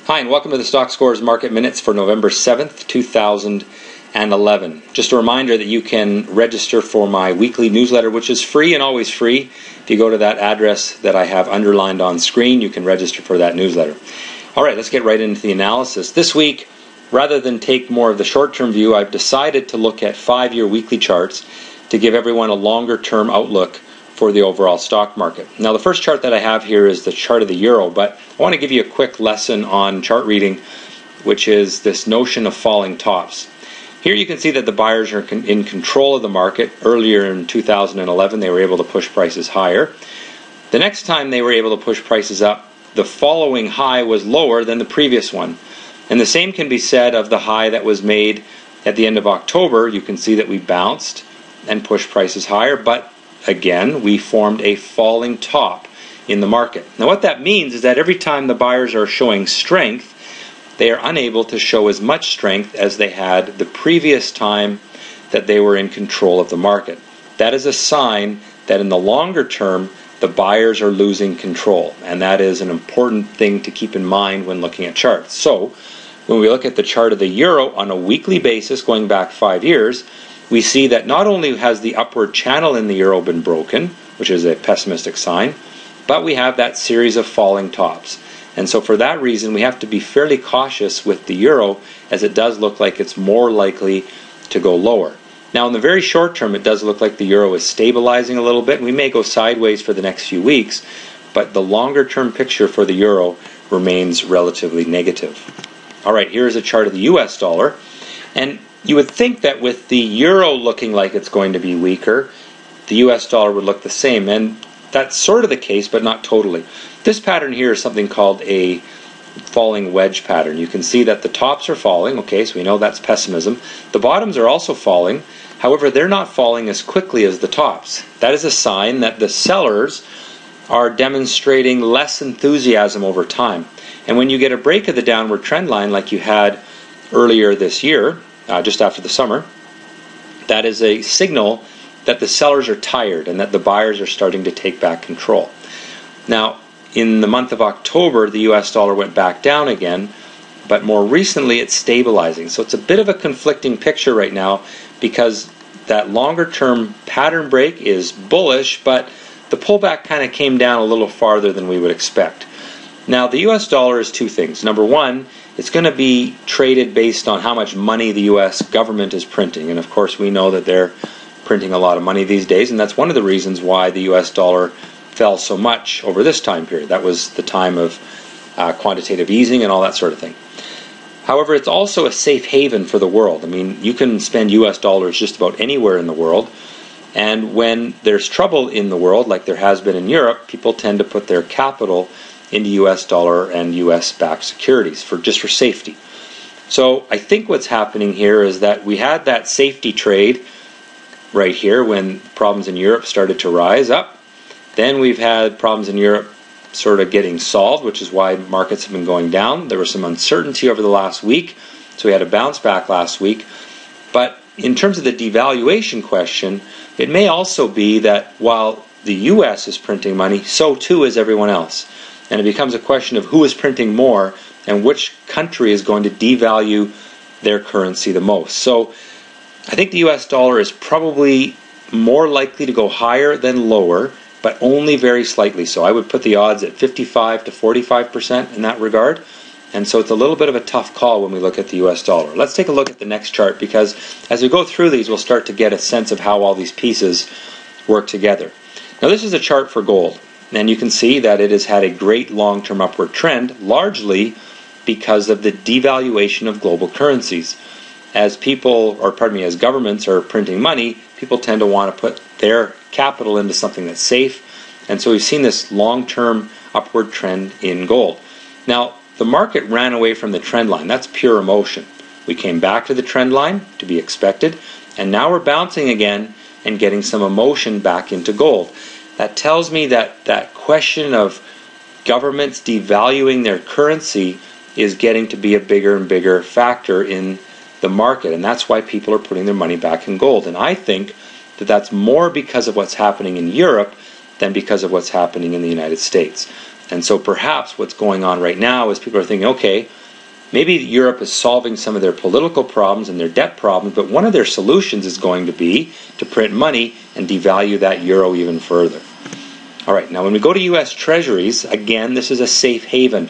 Hi, and welcome to the Stockscores Market Minutes for November 7th, 2011. Just a reminder that you can register for my weekly newsletter, which is free and always free. If you go to that address that I have underlined on screen, you can register for that newsletter. All right, let's get right into the analysis. This week, rather than take more of the short-term view, I've decided to look at 5-year weekly charts to give everyone a longer-term outlook for the overall stock market. Now, the first chart that I have here is the chart of the euro, but I want to give you a quick lesson on chart reading, which is this notion of falling tops. Here you can see that the buyers are in control of the market. Earlier in 2011, they were able to push prices higher. The next time they were able to push prices up, the following high was lower than the previous one. And the same can be said of the high that was made at the end of October. You can see that we bounced and pushed prices higher, but again, we formed a falling top in the market. Now what that means is that every time the buyers are showing strength, they are unable to show as much strength as they had the previous time that they were in control of the market. That is a sign that in the longer term, the buyers are losing control, and that is an important thing to keep in mind when looking at charts. So, when we look at the chart of the euro on a weekly basis going back 5 years, we see that not only has the upward channel in the euro been broken, which is a pessimistic sign, but we have that series of falling tops. And so for that reason, we have to be fairly cautious with the euro, as it does look like it's more likely to go lower. Now, in the very short term, it does look like the euro is stabilizing a little bit. We may go sideways for the next few weeks, but the longer term picture for the euro remains relatively negative. All right, here's a chart of the US dollar. And you would think that with the euro looking like it's going to be weaker, the US dollar would look the same. And that's sort of the case, but not totally. This pattern here is something called a falling wedge pattern. You can see that the tops are falling, okay, so we know that's pessimism. The bottoms are also falling, however, they're not falling as quickly as the tops. That is a sign that the sellers are demonstrating less enthusiasm over time. And when you get a break of the downward trend line like you had earlier this year, just after the summer, that is a signal that the sellers are tired and that the buyers are starting to take back control. Now, in the month of October, the US dollar went back down again, but more recently it's stabilizing. So it's a bit of a conflicting picture right now, because that longer term pattern break is bullish, but the pullback kind of came down a little farther than we would expect. Now, the US dollar is two things. Number one, it's going to be traded based on how much money the US government is printing. And of course, we know that they're printing a lot of money these days, and that's one of the reasons why the US dollar fell so much over this time period. That was the time of quantitative easing and all that sort of thing. However, it's also a safe haven for the world. I mean, you can spend US dollars just about anywhere in the world, and when there's trouble in the world, like there has been in Europe, people tend to put their capital into US dollar and US-backed securities for safety. So I think what's happening here is that we had that safety trade right here when problems in Europe started to rise up. Then we've had problems in Europe sort of getting solved, which is why markets have been going down. There was some uncertainty over the last week, so we had a bounce back last week. But in terms of the devaluation question, it may also be that while the US is printing money, so too is everyone else. And it becomes a question of who is printing more and which country is going to devalue their currency the most. So I think the US dollar is probably more likely to go higher than lower, but only very slightly so. I would put the odds at 55 to 45% in that regard. And so it's a little bit of a tough call when we look at the US dollar. Let's take a look at the next chart, because as we go through these, we'll start to get a sense of how all these pieces work together. Now, this is a chart for gold. And you can see that it has had a great long-term upward trend, largely because of the devaluation of global currencies. As as governments are printing money, people tend to want to put their capital into something that's safe. And so we've seen this long-term upward trend in gold. Now, the market ran away from the trend line. That's pure emotion. We came back to the trend line, to be expected, and now we're bouncing again and getting some emotion back into gold. That tells me that that question of governments devaluing their currency is getting to be a bigger and bigger factor in the market, and that's why people are putting their money back in gold. And I think that that's more because of what's happening in Europe than because of what's happening in the United States. And so perhaps what's going on right now is people are thinking, okay, maybe Europe is solving some of their political problems and their debt problems, but one of their solutions is going to be to print money and devalue that euro even further. All right, now when we go to U.S. Treasuries, again, this is a safe haven.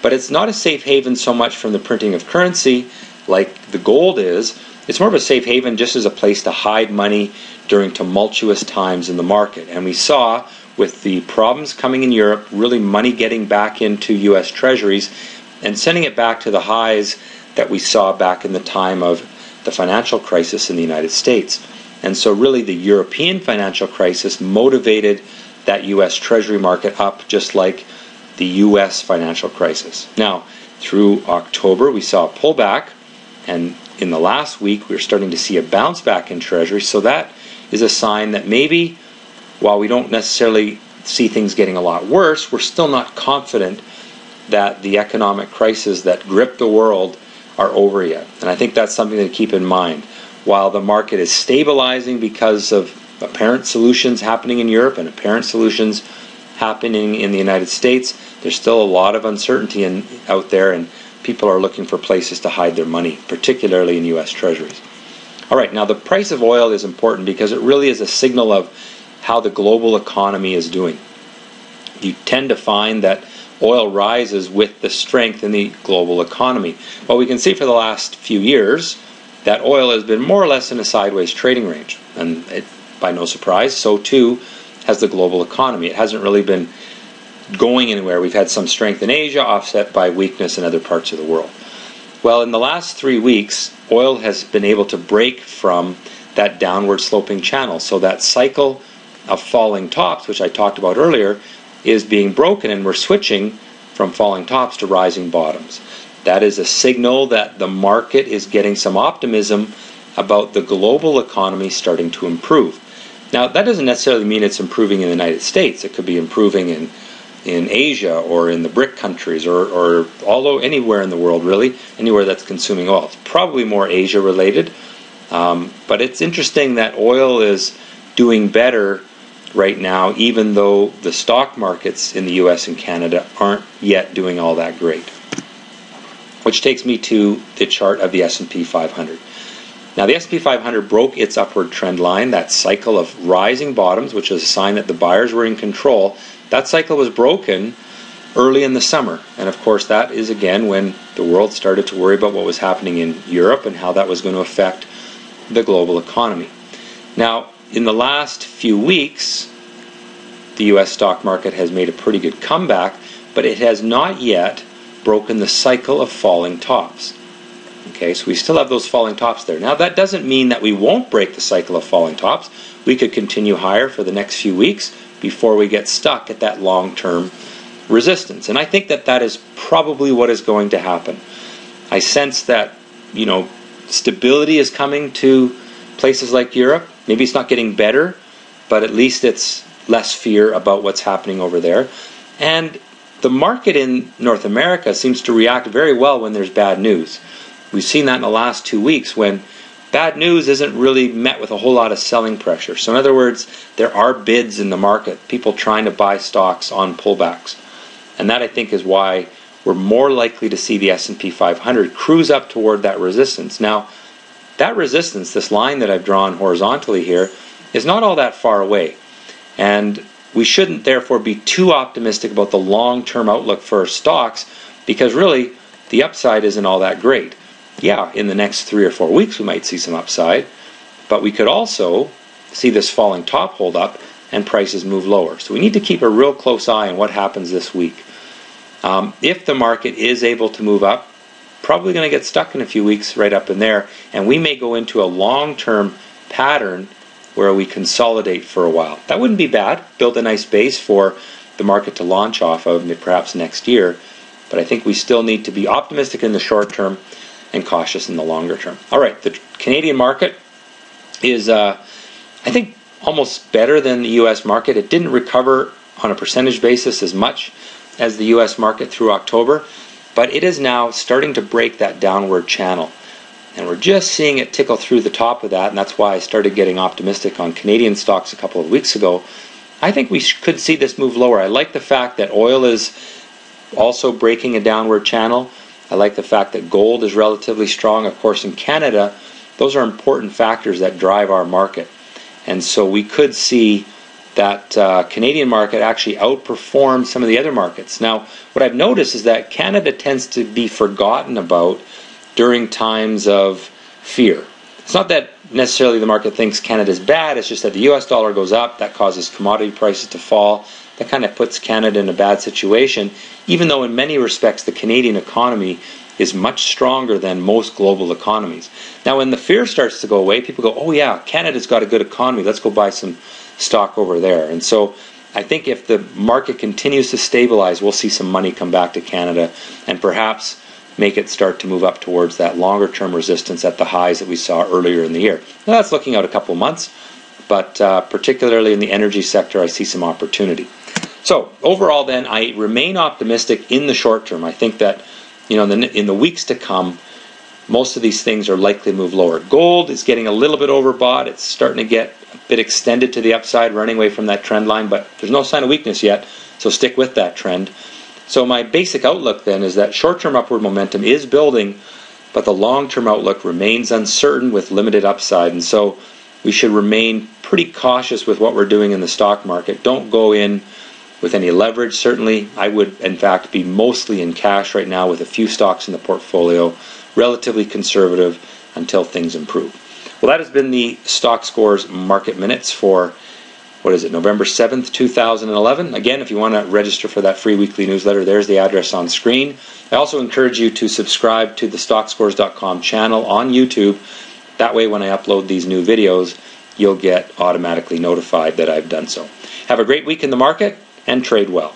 But it's not a safe haven so much from the printing of currency like the gold is. It's more of a safe haven just as a place to hide money during tumultuous times in the market. And we saw with the problems coming in Europe, really money getting back into U.S. Treasuries and sending it back to the highs that we saw back in the time of the financial crisis in the United States. And so really the European financial crisis motivated that U.S. Treasury market up just like the U.S. financial crisis. Now, through October, we saw a pullback, and in the last week, we're starting to see a bounce back in Treasury. So that is a sign that maybe, while we don't necessarily see things getting a lot worse, we're still not confident that the economic crises that grip the world are over yet. And I think that's something to keep in mind. While the market is stabilizing because of apparent solutions happening in Europe and apparent solutions happening in the United States, there's still a lot of uncertainty out there, and people are looking for places to hide their money, particularly in U.S. Treasuries. All right, now the price of oil is important because it really is a signal of how the global economy is doing. You tend to find that oil rises with the strength in the global economy. Well, we can see for the last few years that oil has been more or less in a sideways trading range. And by no surprise, so too has the global economy. It hasn't really been going anywhere. We've had some strength in Asia offset by weakness in other parts of the world. Well, in the last 3 weeks, oil has been able to break from that downward sloping channel. So that cycle of falling tops, which I talked about earlier, is being broken, and we're switching from falling tops to rising bottoms. That is a signal that the market is getting some optimism about the global economy starting to improve. Now, that doesn't necessarily mean it's improving in the United States. It could be improving in Asia or in the BRIC countries or anywhere in the world, really, anywhere that's consuming oil. It's probably more Asia related, but it's interesting that oil is doing better right now, even though the stock markets in the US and Canada aren't yet doing all that great. Which takes me to the chart of the S&P 500. Now, the S&P 500 broke its upward trend line, that cycle of rising bottoms, which is a sign that the buyers were in control. That cycle was broken early in the summer. And of course, that is again when the world started to worry about what was happening in Europe and how that was going to affect the global economy. Now, in the last few weeks, the U.S. stock market has made a pretty good comeback, but it has not yet broken the cycle of falling tops. Okay, so we still have those falling tops there. Now, that doesn't mean that we won't break the cycle of falling tops. We could continue higher for the next few weeks before we get stuck at that long-term resistance. And I think that that is probably what is going to happen. I sense that, stability is coming to places like Europe. Maybe it's not getting better, but at least it's less fear about what's happening over there. And the market in North America seems to react very well when there's bad news. We've seen that in the last 2 weeks when bad news isn't really met with a whole lot of selling pressure. So in other words, there are bids in the market, people trying to buy stocks on pullbacks. And that, I think, is why we're more likely to see the S&P 500 cruise up toward that resistance. Now, that resistance, this line that I've drawn horizontally here, is not all that far away. And we shouldn't therefore be too optimistic about the long-term outlook for stocks, because really the upside isn't all that great. Yeah, in the next 3 or 4 weeks we might see some upside, but we could also see this falling top hold up and prices move lower. So we need to keep a real close eye on what happens this week. If the market is able to move up, probably going to get stuck in a few weeks right up in there, and we may go into a long-term pattern where we consolidate for a while. That wouldn't be bad. Build a nice base for the market to launch off of perhaps next year, but I think we still need to be optimistic in the short term and cautious in the longer term. All right, the Canadian market is, I think, almost better than the U.S. market. It didn't recover on a percentage basis as much as the U.S. market through October, but it is now starting to break that downward channel. And we're just seeing it tickle through the top of that, and that's why I started getting optimistic on Canadian stocks a couple of weeks ago, I think we could see this move lower. I like the fact that oil is also breaking a downward channel. I like the fact that gold is relatively strong. Of course, in Canada, those are important factors that drive our market. And so we could see that Canadian market actually outperform some of the other markets. Now, what I've noticed is that Canada tends to be forgotten about during times of fear. It's not that necessarily the market thinks Canada's bad, it's just that the US dollar goes up, that causes commodity prices to fall. That kind of puts Canada in a bad situation, even though in many respects the Canadian economy is much stronger than most global economies. Now, when the fear starts to go away, people go, oh yeah, Canada's got a good economy, let's go buy some stock over there. And so I think if the market continues to stabilize, we'll see some money come back to Canada and perhaps make it start to move up towards that longer term resistance at the highs that we saw earlier in the year. Now, that's looking out a couple of months, but particularly in the energy sector, I see some opportunity. So overall then, I remain optimistic in the short term. I think that in the weeks to come, most of these things are likely to move lower. Gold is getting a little bit overbought. It's starting to get a bit extended to the upside, running away from that trend line, but there's no sign of weakness yet, so stick with that trend. So my basic outlook then is that short-term upward momentum is building, but the long-term outlook remains uncertain with limited upside, and so we should remain pretty cautious with what we're doing in the stock market. Don't go in with any leverage, certainly. I would, in fact, be mostly in cash right now with a few stocks in the portfolio, relatively conservative until things improve. Well, that has been the Stockscores Market Minutes for, November 7th, 2011. Again, if you want to register for that free weekly newsletter, there's the address on screen. I also encourage you to subscribe to the Stockscores.com channel on YouTube. That way, when I upload these new videos, you'll get automatically notified that I've done so. Have a great week in the market and trade well.